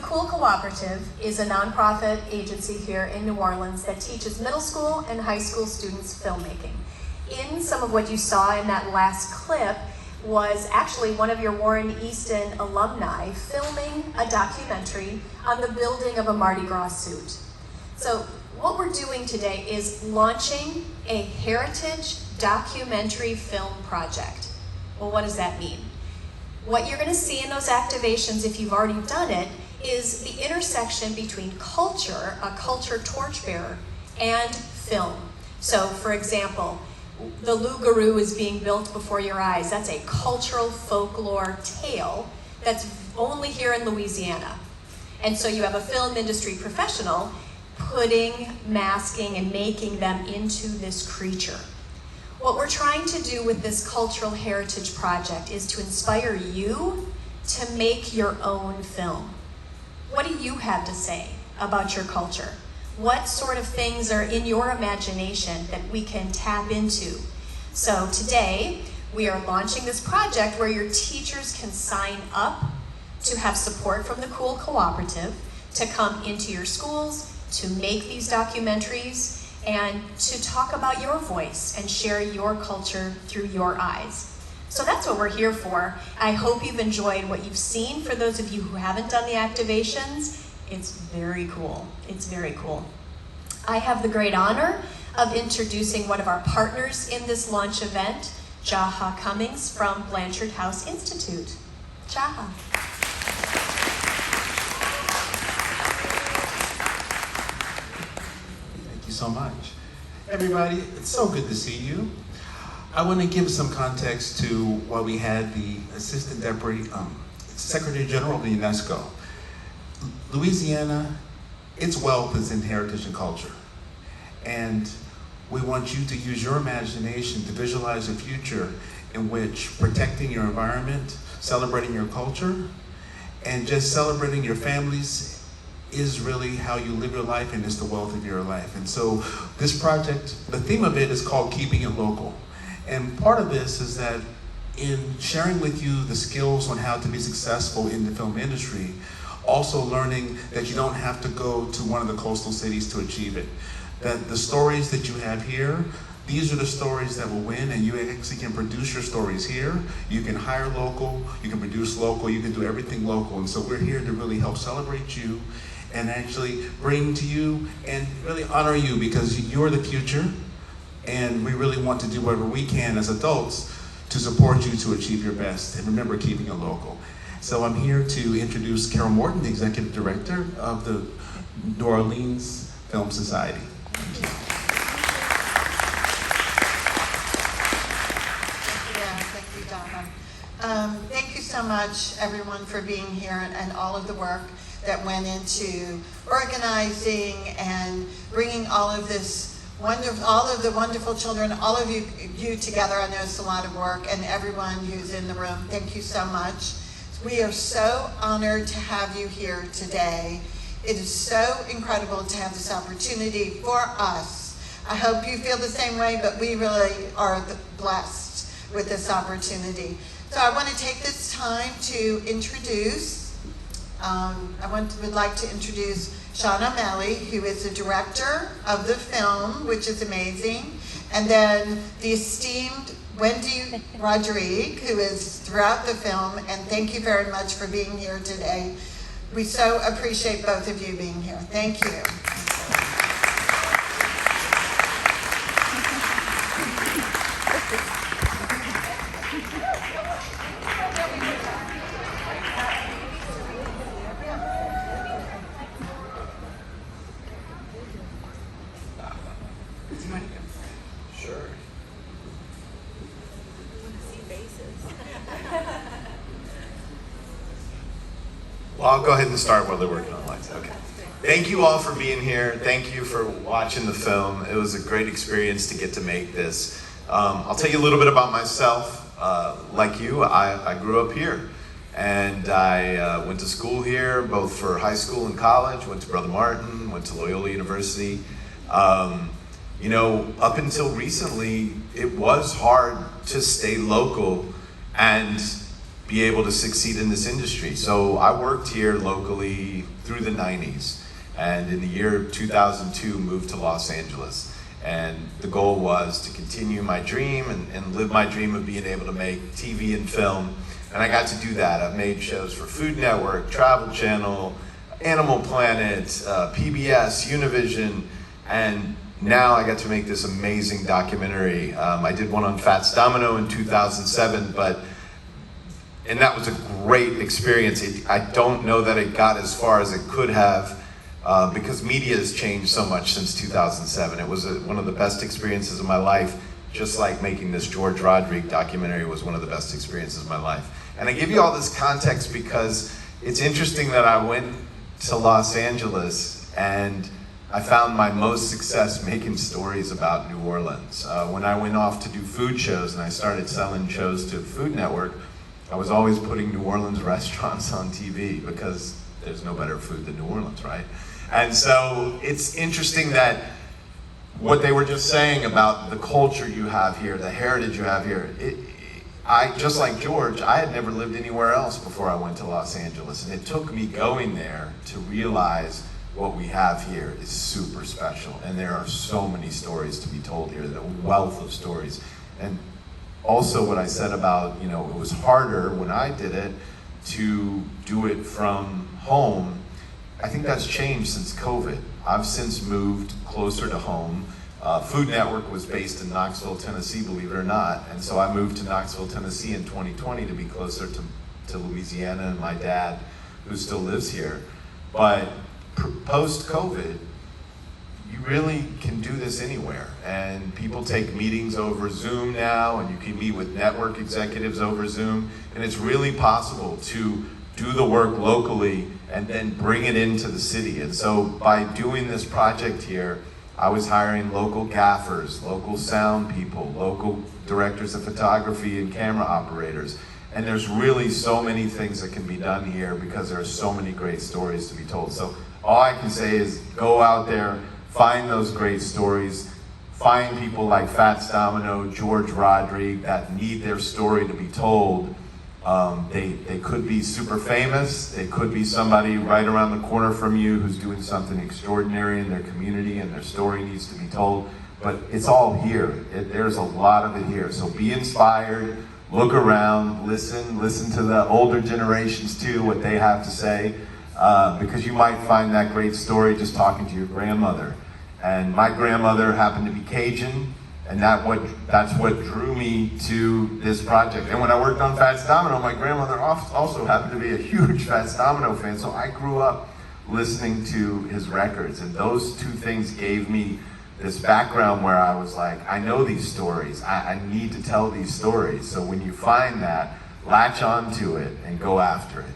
COOL Cooperative is a nonprofit agency here in New Orleans that teaches middle school and high school students filmmaking. In some of what you saw in that last clip was actually one of your Warren Easton alumni filming a documentary on the building of a Mardi Gras suit. So what we're doing today is launching a heritage documentary film project. Well, what does that mean? What you're going to see in those activations, if you've already done it, is the intersection between culture, a culture torchbearer, and film. So, for example, the Loup-Garou is being built before your eyes. That's a cultural folklore tale that's only here in Louisiana. And so you have a film industry professional putting, masking, and making them into this creature. What we're trying to do with this cultural heritage project is to inspire you to make your own film. What do you have to say about your culture? What sort of things are in your imagination that we can tap into? So today, we are launching this project where your teachers can sign up to have support from the COOL Cooperative to come into your schools, to make these documentaries, and to talk about your voice and share your culture through your eyes. So that's what we're here for. I hope you've enjoyed what you've seen. For those of you who haven't done the activations, it's very cool. It's very cool. I have the great honor of introducing one of our partners in this launch event, Jaha Cummings from Blanchard House Institute. Jaha. Thank you so much. Everybody, it's so good to see you. I want to give some context to why we had the Assistant Deputy Secretary General of the UNESCO. Louisiana, its wealth is in heritage and culture. And we want you to use your imagination to visualize a future in which protecting your environment, celebrating your culture, and just celebrating your families is really how you live your life and is the wealth of your life. And so this project, the theme of it is called Keeping It Local. And part of this is that in sharing with you the skills on how to be successful in the film industry, also learning that you don't have to go to one of the coastal cities to achieve it. That the stories that you have here, these are the stories that will win, and you actually can produce your stories here. You can hire local, you can produce local, you can do everything local. And so we're here to really help celebrate you and actually bring to you and really honor you, because you're the future. And we really want to do whatever we can as adults to support you to achieve your best. And remember, keeping it local. So I'm here to introduce Carroll Morton, the Executive Director of the New Orleans Film Society. Thank you. Yeah, thank you, Jaha. Thank you so much, everyone, for being here and all of the work that went into organizing and bringing all of this all of the wonderful children, all of you together. I know it's a lot of work, and everyone who's in the room, thank you so much. We are so honored to have you here today. It is so incredible to have this opportunity for us. I hope you feel the same way, but we really are blessed with this opportunity. So I want to take this time to introduce, would like to introduce Sean O'Malley, who is the director of the film, which is amazing, and then the esteemed Wendy Rodrigue, who is throughout the film, and thank you very much for being here today. We so appreciate both of you being here. Thank you. Well, I'll go ahead and start while they're working on lights. Okay. Thank you all for being here. Thank you for watching the film. It was a great experience to get to make this. I'll tell you a little bit about myself. Like you, I grew up here. And I went to school here, both for high school and college. Went to Brother Morton, went to Loyola University. You know, up until recently, it was hard to stay local and be able to succeed in this industry. So I worked here locally through the 90s, and in the year 2002 moved to Los Angeles. And the goal was to continue my dream and live my dream of being able to make TV and film. And I got to do that. I've made shows for Food Network, Travel Channel, Animal Planet, PBS, Univision, and now I got to make this amazing documentary. I did one on Fats Domino in 2007, and that was a great experience. I don't know that it got as far as it could have, because media has changed so much since 2007. It was one of the best experiences of my life, just like making this George Rodrigue documentary was one of the best experiences of my life. And I give you all this context because it's interesting that I went to Los Angeles and I found my most success making stories about New Orleans. When I went off to do food shows and I started selling shows to Food Network, I was always putting New Orleans restaurants on TV because there's no better food than New Orleans, right? And so it's interesting that what they were just saying about the culture you have here, the heritage you have here, I, just like George, I had never lived anywhere else before I went to Los Angeles. And it took me going there to realize what we have here is super special. And there are so many stories to be told here, the wealth of stories. And also what I said about, it was harder when I did it to do it from home. I think that's changed since COVID. I've since moved closer to home. Food Network was based in Knoxville, Tennessee, believe it or not. And so I moved to Knoxville, Tennessee in 2020 to be closer to Louisiana and my dad, who still lives here. But post-COVID, you really can do this anywhere. And people take meetings over Zoom now, and you can meet with network executives over Zoom. And it's really possible to do the work locally and then bring it into the city. And so by doing this project here, I was hiring local gaffers, local sound people, local directors of photography and camera operators. And there's really so many things that can be done here because there are so many great stories to be told. So all I can say is go out there, find those great stories, find people like Fats Domino, George Rodrigue that need their story to be told. They could be super famous, they could be somebody right around the corner from you who's doing something extraordinary in their community and their story needs to be told, but it's all here. There's a lot of it here. So be inspired, look around, listen to the older generations too, what they have to say, because you might find that great story just talking to your grandmother. And my grandmother happened to be Cajun, and that's what drew me to this project. And when I worked on Fats Domino, my grandmother also happened to be a huge Fats Domino fan, so I grew up listening to his records. And those two things gave me this background where I was like, I know these stories. I need to tell these stories. So when you find that, latch onto it and go after it.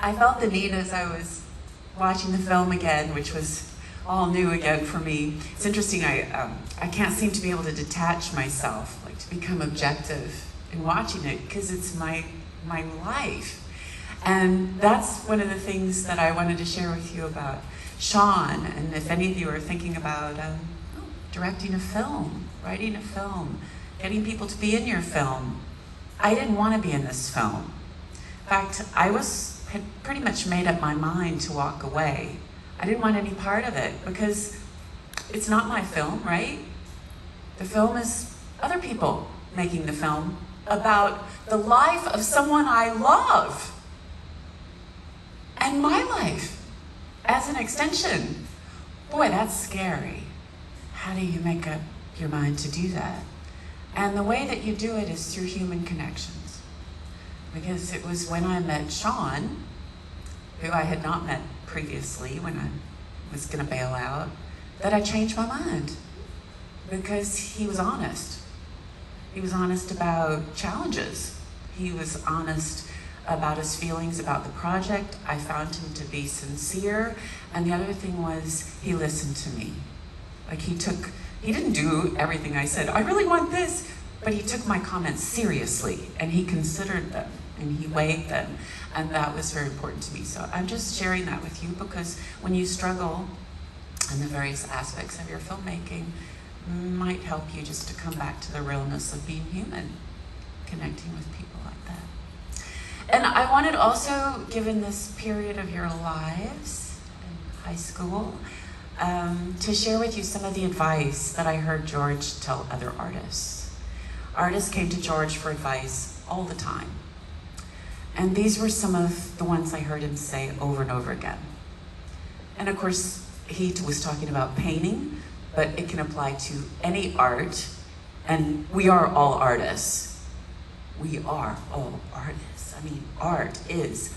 I felt the need as I was watching the film again, which was all new again for me. It's interesting, I can't seem to be able to detach myself, like to become objective in watching it, because it's my life. And that's one of the things that I wanted to share with you about Sean, and if any of you are thinking about directing a film, writing a film, getting people to be in your film. I didn't want to be in this film. In fact, I had pretty much made up my mind to walk away. I didn't want any part of it because it's not my film, right? The film is other people making the film about the life of someone I love and my life as an extension. Boy, that's scary. How do you make up your mind to do that? And the way that you do it is through human connections. Because it was when I met Sean, who I had not met previously when I was gonna bail out, that I changed my mind. Because he was honest. He was honest about challenges. He was honest about his feelings about the project. I found him to be sincere. And the other thing was, he listened to me. Like he didn't do everything I said, I really want this, but he took my comments seriously and he considered them and he weighed them, and that was very important to me. So I'm just sharing that with you because when you struggle and the various aspects of your filmmaking might help you just to come back to the realness of being human, connecting with people like that. And I wanted also, given this period of your lives in high school, to share with you some of the advice that I heard George tell other artists. Artists came to George for advice all the time. And these were some of the ones I heard him say over and over again. And of course, he was talking about painting, but it can apply to any art. And we are all artists. We are all artists. I mean, art is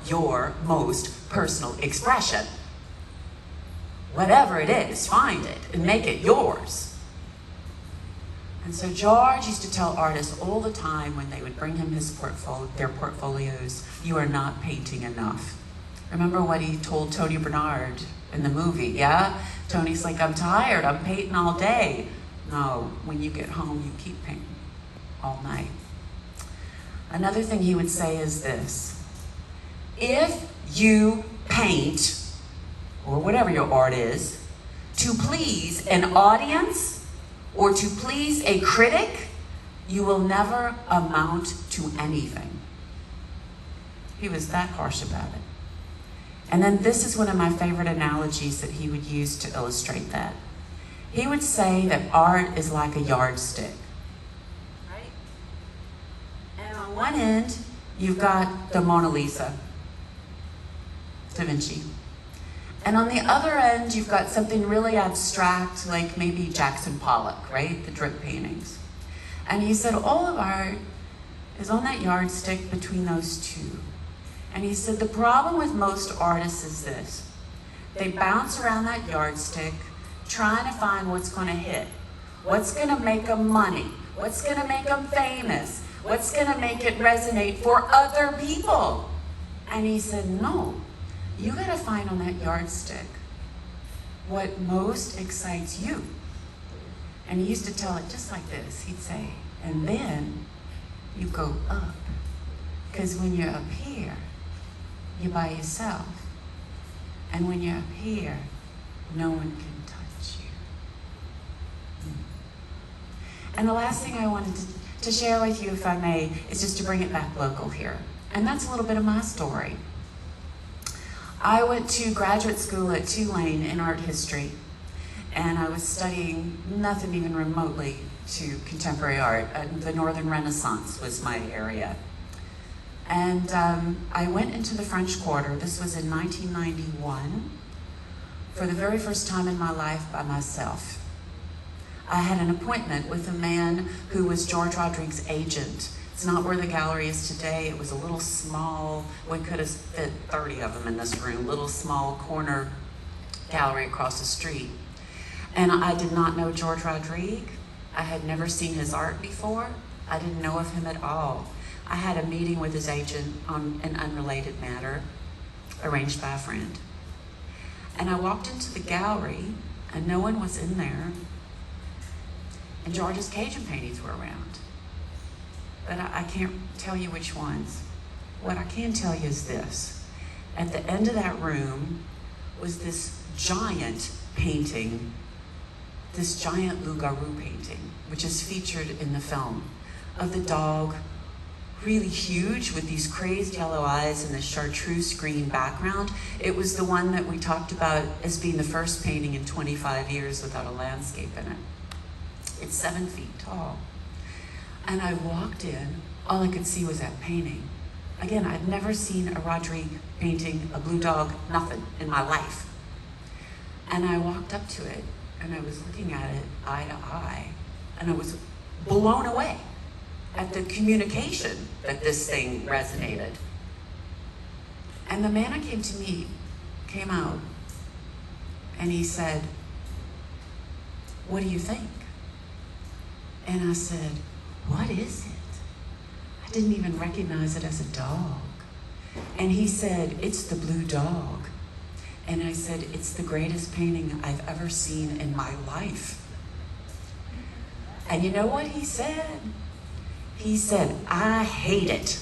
your most personal expression. Whatever it is, find it and make it yours. And so George used to tell artists all the time when they would bring him their portfolios, you are not painting enough. Remember what he told Tony Bernard in the movie, yeah? Tony's like, I'm tired, I'm painting all day. No, when you get home, you keep painting all night. Another thing he would say is this: if you paint, or whatever your art is, to please an audience or to please a critic, you will never amount to anything. He was that harsh about it. And then this is one of my favorite analogies that he would use to illustrate that. He would say that art is like a yardstick, right? And on one end, you've got the Mona Lisa, Da Vinci. And on the other end, you've got something really abstract, like maybe Jackson Pollock, right? The drip paintings. And he said all of art is on that yardstick between those two. And he said the problem with most artists is this: they bounce around that yardstick trying to find what's going to hit, what's going to make them money, what's going to make them famous, what's going to make it resonate for other people. And he said, no, you got to find on that yardstick what most excites you. And he used to tell it just like this. He'd say, and then you go up. Because when you're up here, you're by yourself. And when you're up here, no one can touch you. And the last thing I wanted to share with you, if I may, is just to bring it back local here. And that's a little bit of my story. I went to graduate school at Tulane in art history, and I was studying nothing even remotely to contemporary art. The Northern Renaissance was my area. And I went into the French Quarter. This was in 1991, for the very first time in my life by myself. I had an appointment with a man who was George Rodrigue's agent. It's not where the gallery is today. It was a little small, we could have fit 30 of them in this room, little small corner gallery across the street. And I did not know George Rodrigue. I had never seen his art before. I didn't know of him at all. I had a meeting with his agent on an unrelated matter, arranged by a friend. And I walked into the gallery, and no one was in there. And George's Cajun paintings were around. But I can't tell you which ones. What I can tell you is this. At the end of that room was this giant painting, this giant loup-garou painting, which is featured in the film, of the dog, really huge with these crazed yellow eyes and this chartreuse green background. It was the one that we talked about as being the first painting in 25 years without a landscape in it. It's 7 feet tall. And I walked in, all I could see was that painting. Again, I'd never seen a Rodrigue painting, a blue dog, nothing in my life. And I walked up to it, and I was looking at it eye to eye, and I was blown away at the communication that this thing resonated. And the man I came to meet came out, and he said, "What do you think?" And I said, "What is it?" I didn't even recognize it as a dog. And he said, "It's the blue dog." And I said, "It's the greatest painting I've ever seen in my life." And you know what he said? He said, "I hate it."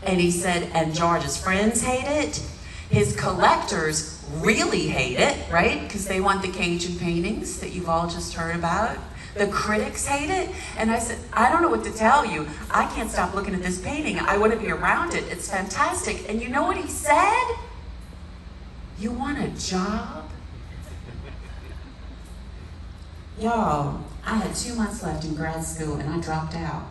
And he said, and George's friends hate it. His collectors really hate it, right? Because they want the Cajun paintings that you've all just heard about. The critics hate it. And I said, I don't know what to tell you. I can't stop looking at this painting. I want to be around it. It's fantastic. And you know what he said? You want a job? Y'all, I had 2 months left in grad school and I dropped out.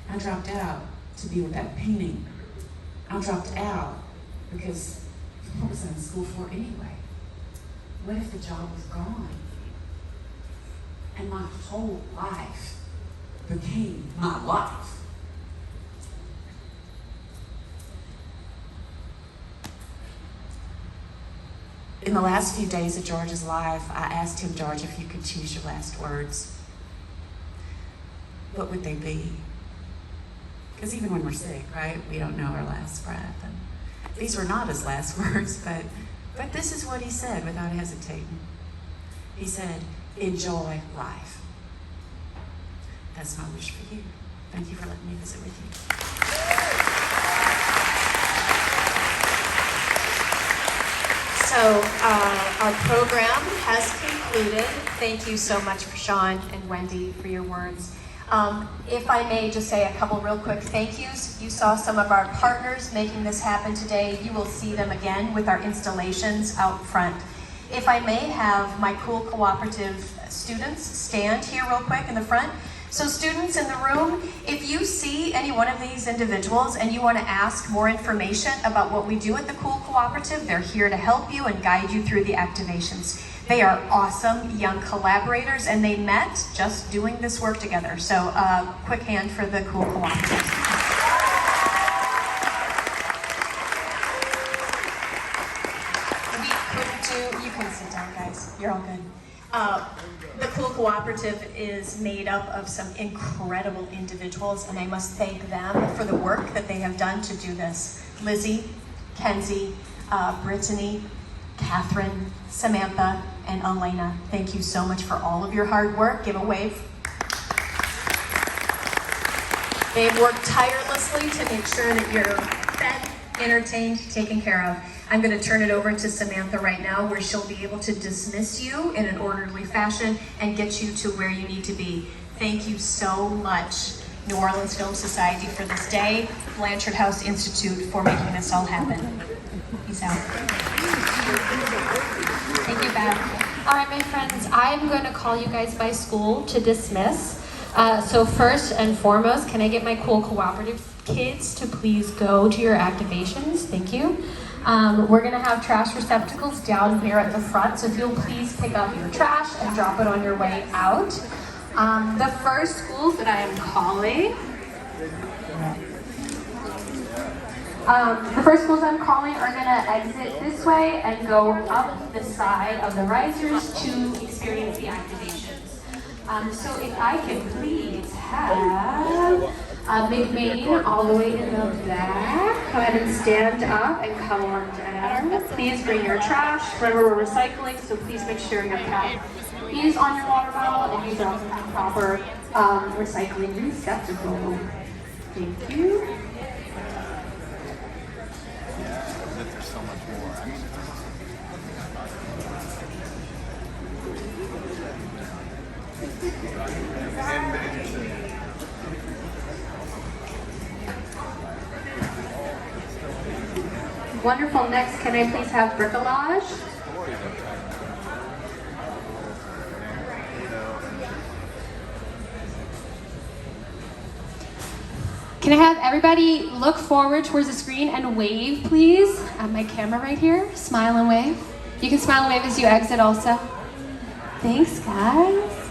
I dropped out to be with that painting. I dropped out because what was I in school for anyway? What if the job was gone? And my whole life became my life. In the last few days of George's life, I asked him, George, if you could choose your last words, what would they be? Because even when we're sick, right, we don't know our last breath. And these were not his last words, but this is what he said without hesitating. He said, enjoy life. That's my wish for you. Thank you for letting me visit with you. So our program has concluded. Thank you so much, Sean and Wendy, for your words. If I may just say a couple real quick thank yous. You saw some of our partners making this happen today. You will see them again with our installations out front. If I may have my COOL Cooperative students stand here real quick in the front. So students in the room, if you see any one of these individuals and you want to ask more information about what we do at the COOL Cooperative, they're here to help you and guide you through the activations. They are awesome young collaborators and they met just doing this work together. So quick hand for the COOL Cooperative. You can sit down, guys. You're all good. The COOL Cooperative is made up of some incredible individuals, and I must thank them for the work that they have done to do this. Lizzie, Kenzie, Brittany, Catherine, Samantha, and Elena. Thank you so much for all of your hard work. Give a wave. They've worked tirelessly to make sure that you're fed, entertained, taken care of. I'm going to turn it over to Samantha right now, where she'll be able to dismiss you in an orderly fashion and get you to where you need to be. Thank you so much, New Orleans Film Society, for this day, Blanchard House Institute for making this all happen. Peace out. Thank you, Beth. All right, my friends, I'm going to call you guys by school to dismiss. So first and foremost, can I get my COOL Cooperative kids to please go to your activations? Thank you. We're going to have trash receptacles down here at the front, so if you'll please pick up your trash and drop it on your way out. The first schools that I am calling, are going to exit this way and go up the side of the risers to experience the activations. So if I can please have McMain all the way in the back. Go ahead and stand up and come on down. Please bring your trash. Remember, we're recycling, so please make sure your cap is on your water bottle and you drop in the proper recycling receptacle. Thank you. There's so much more. Wonderful. Next, can I please have bricolage? Can I have everybody look forward towards the screen and wave, please? I have my camera right here. Smile and wave. You can smile and wave as you exit also. Thanks, guys.